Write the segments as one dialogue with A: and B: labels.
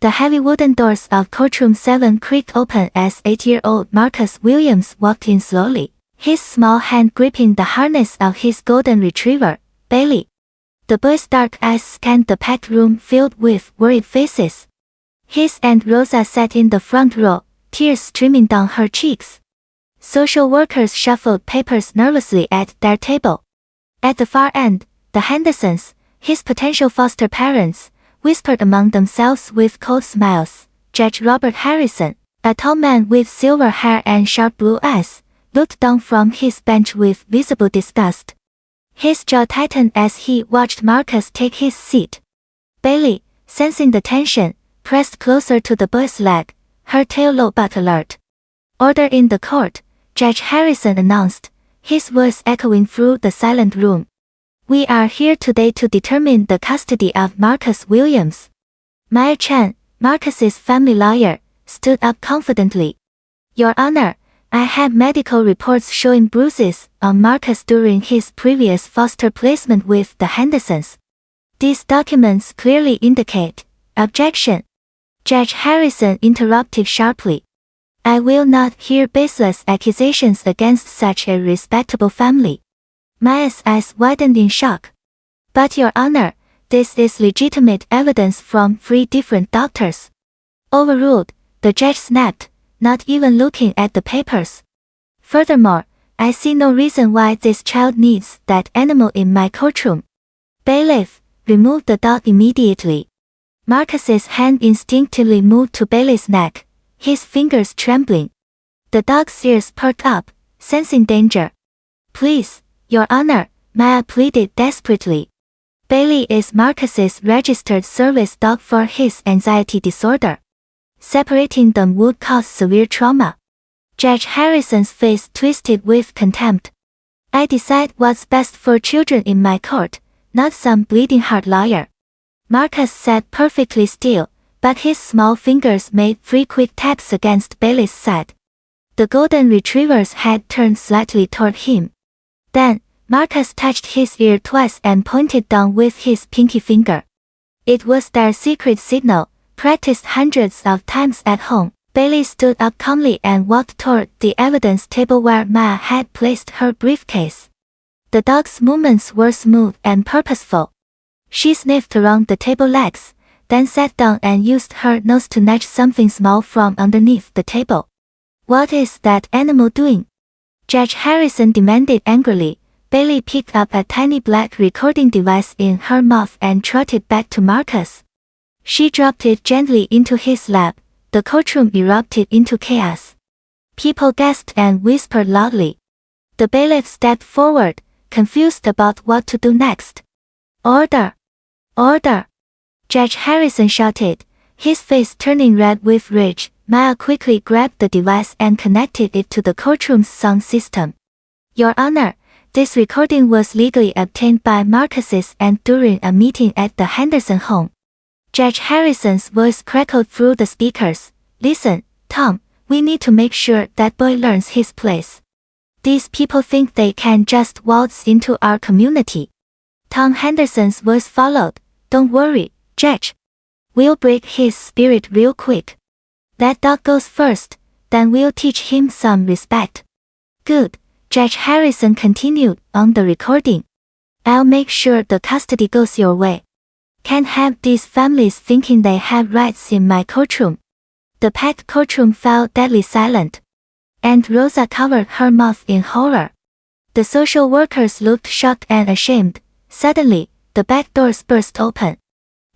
A: The heavy wooden doors of Courtroom 7 creaked open as 8-year-old Marcus Williams walked in slowly, his small hand gripping the harness of his golden retriever, Bailey. The boy's dark eyes scanned the packed room filled with worried faces. His Aunt Rosa sat in the front row, tears streaming down her cheeks. Social workers shuffled papers nervously at their table. At the far end, the Hendersons, his potential foster parents, whispered among themselves with cold smiles. Judge Robert Harrison, a tall man with silver hair and sharp blue eyes, looked down from his bench with visible disgust. His jaw tightened as he watched Marcus take his seat. Bailey, sensing the tension, pressed closer to the boy's leg, her tail low but alert. "Order in the court," Judge Harrison announced, his voice echoing through the silent room. "We are here today to determine the custody of Marcus Williams." Maya Chan, Marcus's family lawyer, stood up confidently. "Your Honor, I have medical reports showing bruises on Marcus during his previous foster placement with the Hendersons. These documents clearly indicate." "Objection!" Judge Harrison interrupted sharply. "I will not hear baseless accusations against such a respectable family." Maya's eyes widened in shock. "But Your Honor, this is legitimate evidence from 3 different doctors." "Overruled," the judge snapped, not even looking at the papers. "Furthermore, I see no reason why this child needs that animal in my courtroom." "Bailiff, remove the dog immediately." Marcus's hand instinctively moved to Bailey's neck, his fingers trembling. The dog's ears perked up, sensing danger. "Please, Your Honor," Maya pleaded desperately. "Bailey is Marcus's registered service dog for his anxiety disorder. Separating them would cause severe trauma." Judge Harrison's face twisted with contempt. "I decide what's best for children in my court, not some bleeding heart lawyer." Marcus sat perfectly still, but his small fingers made 3 quick taps against Bailey's side. The golden retriever's head turned slightly toward him. Then, Marcus touched his ear twice and pointed down with his pinky finger. It was their secret signal, practiced hundreds of times at home. Bailey stood up calmly and walked toward the evidence table where Maya had placed her briefcase. The dog's movements were smooth and purposeful. She sniffed around the table legs, then sat down and used her nose to nudge something small from underneath the table. "What is that animal doing?" Judge Harrison demanded angrily. Bailey picked up a tiny black recording device in her mouth and trotted back to Marcus. She dropped it gently into his lap. The courtroom erupted into chaos. People gasped and whispered loudly. The bailiff stepped forward, confused about what to do next. "Order! Order!" Judge Harrison shouted, his face turning red with rage. Maya quickly grabbed the device and connected it to the courtroom's sound system. "Your Honor, this recording was legally obtained by Marcus's aunt during a meeting at the Henderson home." Judge Harrison's voice crackled through the speakers. "Listen, Tom, we need to make sure that boy learns his place. These people think they can just waltz into our community." Tom Henderson's voice followed. "Don't worry, Judge. We'll break his spirit real quick. That dog goes first, then we'll teach him some respect." "Good," Judge Harrison continued on the recording. "I'll make sure the custody goes your way. Can't have these families thinking they have rights in my courtroom." The packed courtroom fell deadly silent. Aunt Rosa covered her mouth in horror. The social workers looked shocked and ashamed. Suddenly, the back doors burst open.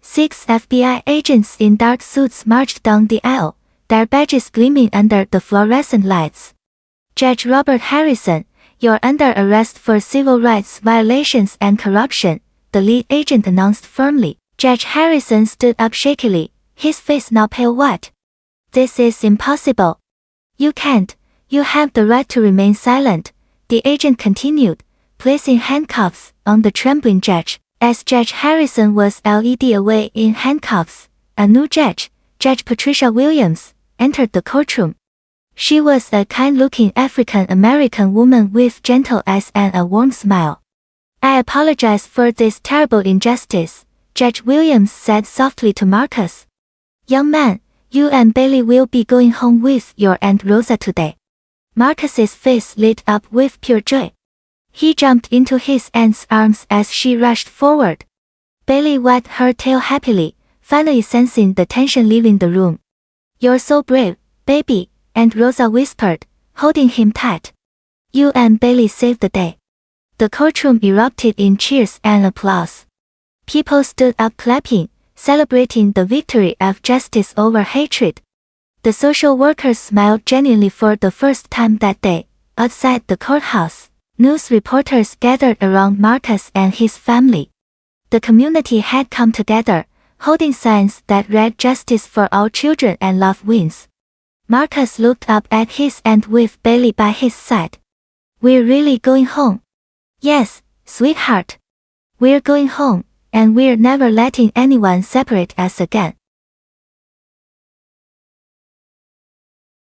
A: 6 FBI agents in dark suits marched down the aisle, their badges gleaming under the fluorescent lights. "Judge Robert Harrison, you're under arrest for civil rights violations and corruption," the lead agent announced firmly. Judge Harrison stood up shakily, his face now pale white. "This is impossible. You can't. You have the right to remain silent," the agent continued, placing handcuffs on the trembling judge. As Judge Harrison was led away in handcuffs, a new judge, Judge Patricia Williams, entered the courtroom. She was a kind-looking African-American woman with gentle eyes and a warm smile. "I apologize for this terrible injustice," Judge Williams said softly to Marcus. Young man, you and Bailey will be going home with your Aunt Rosa today. Marcus's face lit up with pure joy. He jumped into his aunt's arms as she rushed forward. Bailey wagged her tail happily, finally sensing the tension leaving the room. You're so brave, baby, Aunt Rosa whispered, holding him tight. You and Bailey saved the day. The courtroom erupted in cheers and applause. People stood up clapping, celebrating the victory of justice over hatred. The social workers smiled genuinely for the first time that day. Outside the courthouse, news reporters gathered around Marcus and his family. The community had come together, holding signs that read "Justice for all children and love wins." Marcus looked up at his aunt with Bailey by his side. We're really going home? Yes, sweetheart. We're going home, and we're never letting anyone separate us again.